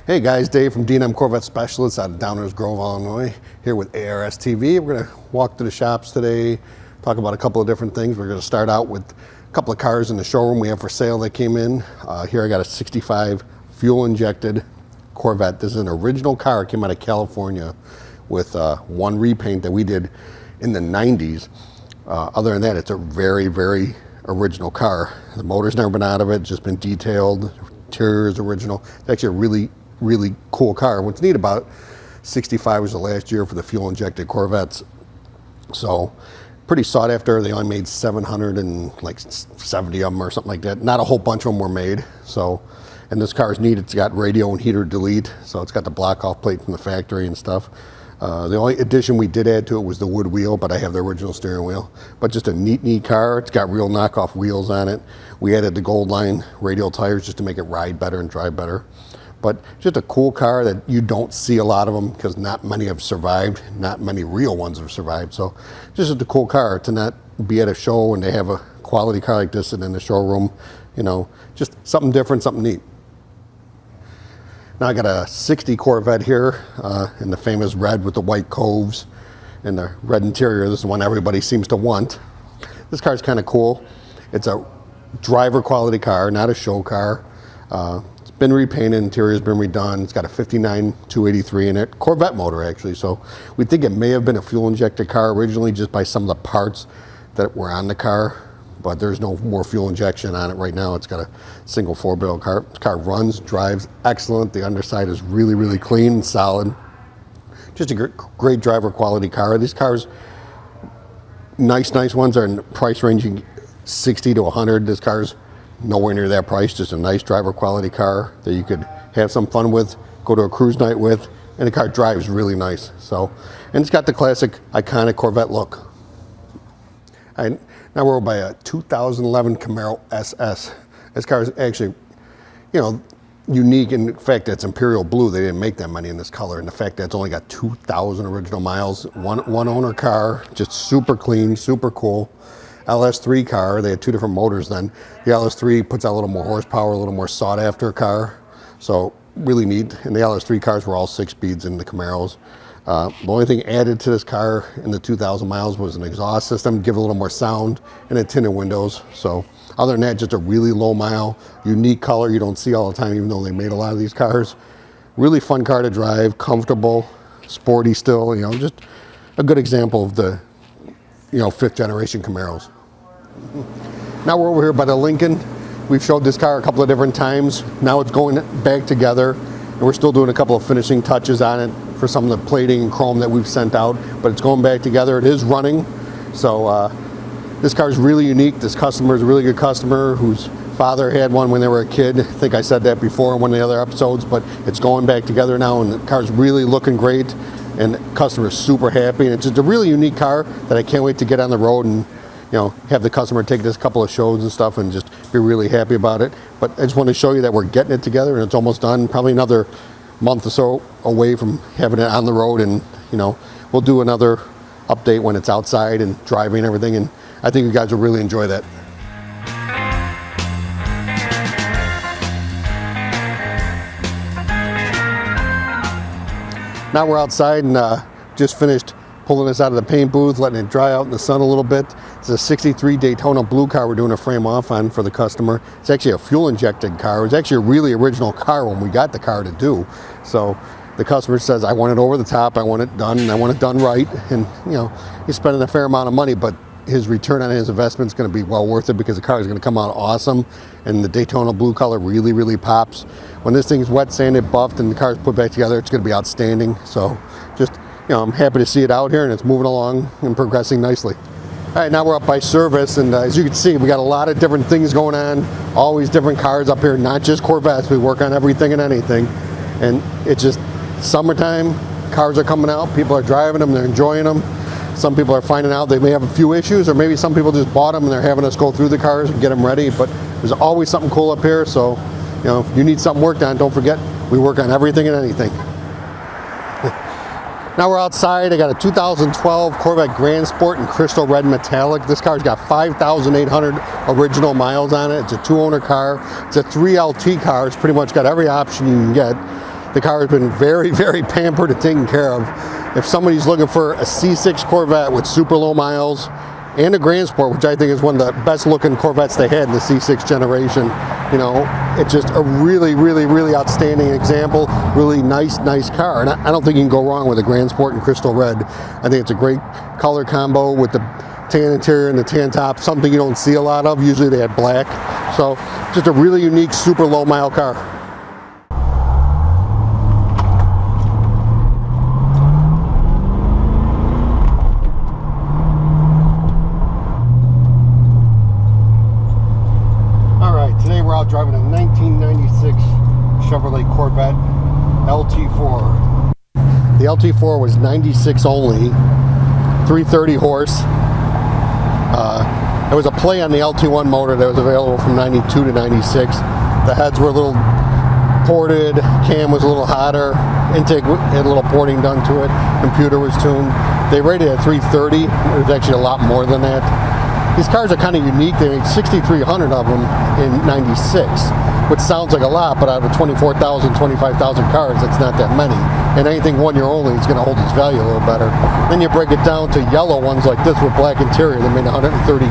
Hey guys, Dave from D&M Corvette Specialists out of Downers Grove, Illinois, here with ars-tv. We're going to walk to the shops today, talk about a couple of different things. We're going to start out with a couple of cars in the showroom we have for sale that came in. Here I got a 65 fuel-injected Corvette. This is an original car. It came out of California with one repaint that we did in the 90s. Other than that, it's a very, very original car. The motor's never been out of it, just been detailed. Interior is original. It's actually a really cool car. What's neat about 65 was the last year for the fuel injected Corvettes, so pretty sought after. They only made 770 of them or something like that. Not a whole bunch of them were made. So, and this car is neat. It's got radio and heater delete, so it's got the block off plate from the factory and stuff. The only addition we did add to it was the wood wheel, but I have the original steering wheel. But just a neat car. It's got real knockoff wheels on it. We added the Gold Line radial tires just to make it ride better and drive better. But just a cool car that you don't see a lot of them because not many have survived. Not many real ones have survived. So just a cool car to not be at a show and they have a quality car like this in the showroom. You know, just something different, something neat. Now I got a 60 Corvette here in the famous red with the white coves and the red interior. This is one everybody seems to want. This car is kind of cool. It's a driver quality car, not a show car. It's been repainted, interior's been redone. It's got a 59 283 in it, Corvette motor actually. So we think it may have been a fuel injected car originally just by some of the parts that were on the car. But there's no more fuel injection on it right now. It's got a single four-barrel car. This car runs, drives excellent. The underside is really clean and solid. Just a great driver quality car. These cars, nice ones, are in price ranging 60 to 100. This car's nowhere near that price. Just a nice driver quality car that you could have some fun with, go to a cruise night with, and the car drives really nice. So, and it's got the classic iconic Corvette look. Now we're by a 2011 Camaro SS. This car is actually, you know, unique in the fact that it's imperial blue. They didn't make that many in this color, and the fact that it's only got 2,000 original miles. One owner car, just super clean, super cool. LS3 car. They had two different motors then. The LS3 puts out a little more horsepower, a little more sought after car. So really neat. And the LS3 cars were all 6 speeds in the Camaros. The only thing added to this car in the 2,000 miles was an exhaust system, give it a little more sound, and a tinted windows. So other than that, just a really low mile, unique color you don't see all the time, even though they made a lot of these cars. Really fun car to drive, comfortable, sporty still, you know, just a good example of the, you know, 5th generation Camaros. Now we're over here by the Lincoln. We've showed this car a couple of different times. Now it's going back together, and we're still doing a couple of finishing touches on it for some of the plating and chrome that we've sent out, but it's going back together. It is running. So this car is really unique. This customer is a really good customer whose father had one when they were a kid. I think I said that before in one of the other episodes, but it's going back together now, and the car's really looking great, and the customer is super happy. And it's just a really unique car that I can't wait to get on the road and, you know, have the customer take this couple of shows and stuff and just be really happy about it. But I just want to show you that we're getting it together, and it's almost done. Probably another month or so away from having it on the road, and, you know, we'll do another update when it's outside and driving and everything, and I think you guys will really enjoy that. Now we're outside and just finished pulling this out of the paint booth, letting it dry out in the sun a little bit. It's a 63 Daytona blue car we're doing a frame off on for the customer. It's actually a fuel injected car. It was actually a really original car when we got the car to do. So the customer says, I want it over the top, I want it done, and I want it done right. And, you know, he's spending a fair amount of money, but his return on his investment is going to be well worth it because the car is going to come out awesome, and the Daytona blue color really pops. When this thing's wet, sanded, buffed, and the car's put back together, it's going to be outstanding. So just, you know, I'm happy to see it out here, and it's moving along and progressing nicely. All right, now we're up by service, and as you can see, we got a lot of different things going on, always different cars up here, not just Corvettes. We work on everything and anything, and it's just summertime, cars are coming out, people are driving them, they're enjoying them. Some people are finding out they may have a few issues, or maybe some people just bought them and they're having us go through the cars and get them ready, but there's always something cool up here. So, you know, if you need something worked on, don't forget, we work on everything and anything. Now we're outside. I got a 2012 Corvette Grand Sport in crystal red metallic. This car's got 5,800 original miles on it. It's a 2-owner car. It's a 3LT car. It's pretty much got every option you can get. The car has been very, very pampered and taken care of. If somebody's looking for a C6 Corvette with super low miles and a Grand Sport, which I think is one of the best looking Corvettes they had in the C6 generation, you know, it's just a really, really, really outstanding example. Really nice car. And I don't think you can go wrong with a Grand Sport in crystal red. I think it's a great color combo with the tan interior and the tan top, something you don't see a lot of. Usually they have black. So just a really unique, super low mile car. Today we're out driving a 1996 Chevrolet Corvette LT4. The LT4 was 96 only, 330 horse. There was a play on the LT1 motor that was available from 92 to 96. The heads were a little ported, cam was a little hotter, intake had a little porting done to it, computer was tuned. They rated at 330, it was actually a lot more than that. These cars are kind of unique. They made 6,300 of them in 96, which sounds like a lot, but out of 24,000, 25,000 cars, that's not that many. And anything 1 year only is going to hold its value a little better. Then you break it down to yellow ones like this with black interior. They made 130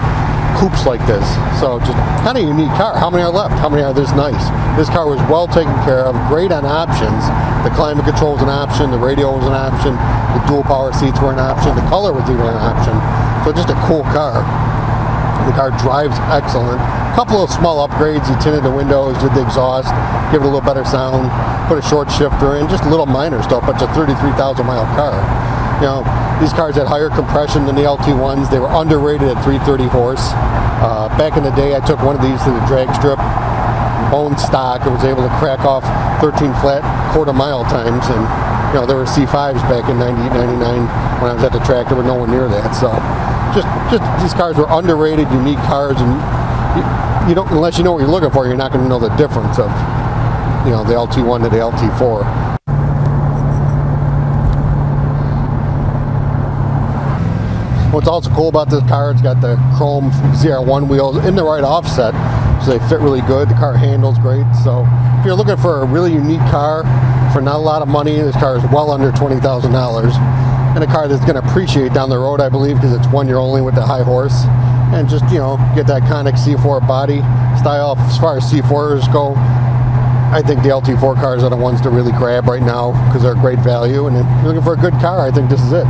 coupes like this. So just kind of unique car. How many are left? How many are this nice? This car was well taken care of, great on options. The climate control was an option, the radio was an option, the dual power seats were an option, the color was even an option. So just a cool car. The car drives excellent. A couple of small upgrades. He tinted the windows, did the exhaust, give it a little better sound, put a short shifter in, just little minor stuff, but it's a 33,000 mile car. You know, these cars had higher compression than the LT1s. They were underrated at 330 horse. Back in the day, I took one of these to the drag strip, bone stock. I was able to crack off 13 flat quarter mile times, and you know, there were C5s back in 98, 99 when I was at the track. There were nowhere near that. So just these cars were underrated, unique cars, and you don't, unless you know what you're looking for, you're not going to know the difference of, you know, the LT1 to the LT4. What's also cool about this car, it's got the chrome ZR1 wheels in the right offset, so they fit really good. The car handles great. So if you're looking for a really unique car for not a lot of money, this car is well under $20,000. And a car that's going to appreciate down the road, I believe, because it's 1 year only with the high horse. And just, you know, get that iconic C4 body style. As far as C4s go, I think the LT4 cars are the ones to really grab right now because they're a great value. And if you're looking for a good car, I think this is it.